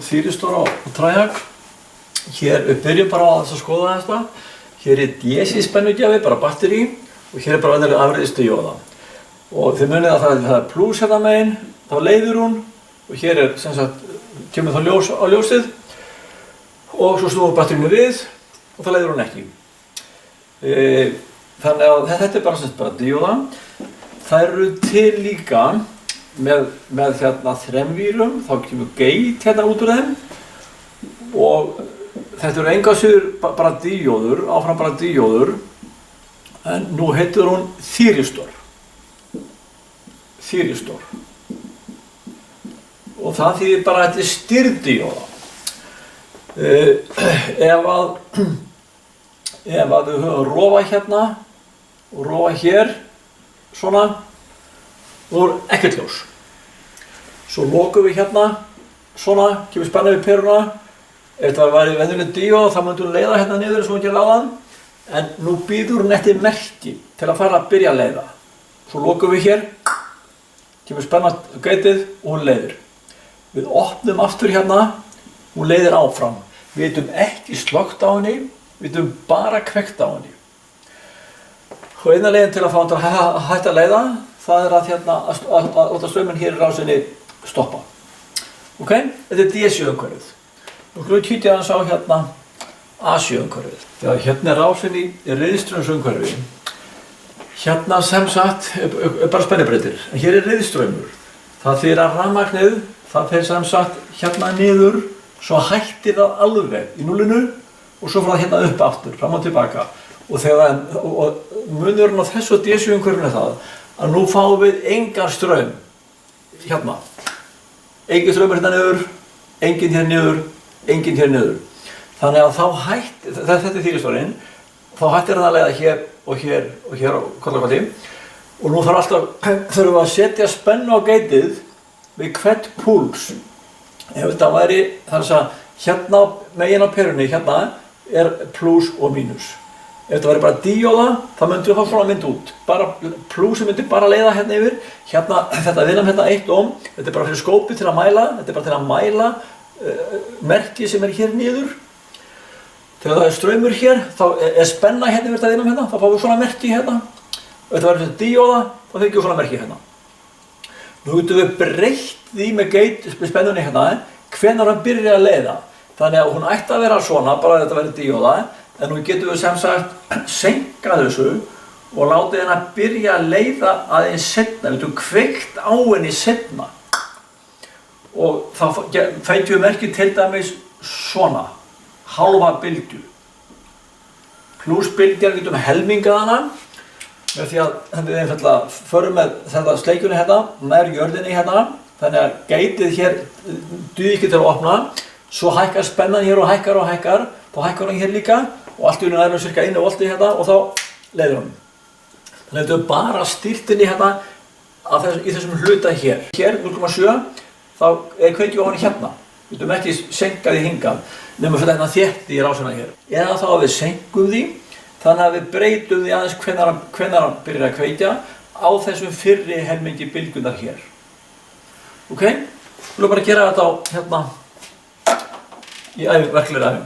þýristor og træhag. Hér byrjum bara á þess að skoða þetta. Hér DC spennugjafi, bara batteri, og hér bara venjuleg afriðsdióða. Og þið munið að það plús hérna megin, þá leiðir hún, og hér sem sagt, kemur þá ljós á ljósið, og svo snúum batterinu við, og þá leiðir hún ekki. Þannig að þetta bara díóða. Það eru til líka með hérna þremvírum, þá kemur geit hérna út úr þeim, og þetta eru engu að síður bara díóður, áfram bara díóður, en nú heitir hún þýristor. Þýristor. Og það þýðir bara að þetta er stýrdíóða. Ef að við höfum rofa hérna og rofa hér, svona, og það er ekkert ljós. Svo lokum við hérna, svona, kemur spenna við peruna. Ef það væri venjuleg díóða, þá myndi hún leiða hérna niður eins og hún gerir áðan, en nú býður hún eftir merki til að fara að byrja að leiða. Svo lokum við hér, kemur spenna geitið og hún leiðir. Við opnum aftur hérna, hún leiðir áfram. Við getum ekki slökkt á henni, við getum bara kveikt á henni. Og eina leiðin til að fá hann að hætta að leiða, það er að hérna, að láta strauminn hér í rásinni stoppa. Ok? Þetta er DC-umhverfið. Nú skulum við kíkja aðeins á hérna AC-umhverfið. Þegar hérna er rásinn í riðstraumsumhverfi. Hérna sem sagt er bara spennubreytir, en hér er riðstraumur. Það þýðir að rafmagnið, það fer sem sagt hérna niður, svo hættir það alveg í núllinu og svo fara það hérna upp aftur, fram og tilbaka. Og munurinn á þessu DC-umhverfinu er það að nú fáum við engan straum hérna. Engin straumur hérna niður, engin hér niður, engin hér niður. Þannig að þá hættir, þetta er þýristorinn, þá hættir það að leiða hér og hér og hér og kollakvalli. Og nú þurfum við að setja spennu á geitið við hvert púls. Ef þetta væri, þar að hérna megin á perunni, hérna er plús og mínus. Ef þetta væri bara díóða, þá myndum við fá svona mynd út. Plúsi myndi bara leiða hérna yfir. Hérna, þetta viðnam hérna 1 ohm, þetta er bara fyrir skópið til að mæla, þetta er bara til að mæla merki sem er hér niður. Þegar það er straumur hér, þá er spenna hérna yfir þetta viðnam hérna, þá fáum við svona merki hérna. Ef þetta væri fyrir díóða, þá fengjum við svona merki hérna. Nú getum við breytt því með spennunni hérna, hvenær hann byrjar að leiða. Þannig að hún ætti að vera svona, bara að þetta væri díóða, en nú getum við sem sagt senkað þessu og látið henni að byrja að leiða aðeins seinna. Við getum kveikt á henni seinna. Og þá fengjum við merkið til dæmis svona, hálfa bylgju. Plús bylgjan getum við helmingað hana, með því að við einfaldlega förum með þetta sleikjunni hérna, nær jörðinni hérna, þannig að geitið hér duði ekki til að opna, svo hækkar spennan hér og hækkar, þá hækkar hann hér líka og allt í einu nærmur cirka 1 volti hérna og þá leiðir hann. Þannig að við bara stýrtinni hérna í þessum hluta hér. Hér 0,7, þá er kveikju á hann hérna. Við getum ekki senkað því hingað, nema fyrir hérna þétti í rásina hér. Eða þá að við senkum því, þannig að við breytum því aðeins hvenær hann byrjar að kveikja á þessum fyrri helmingi bylgjunnar hér. Ok? Við viljum bara gera þetta á hérna í verklegri æfingu.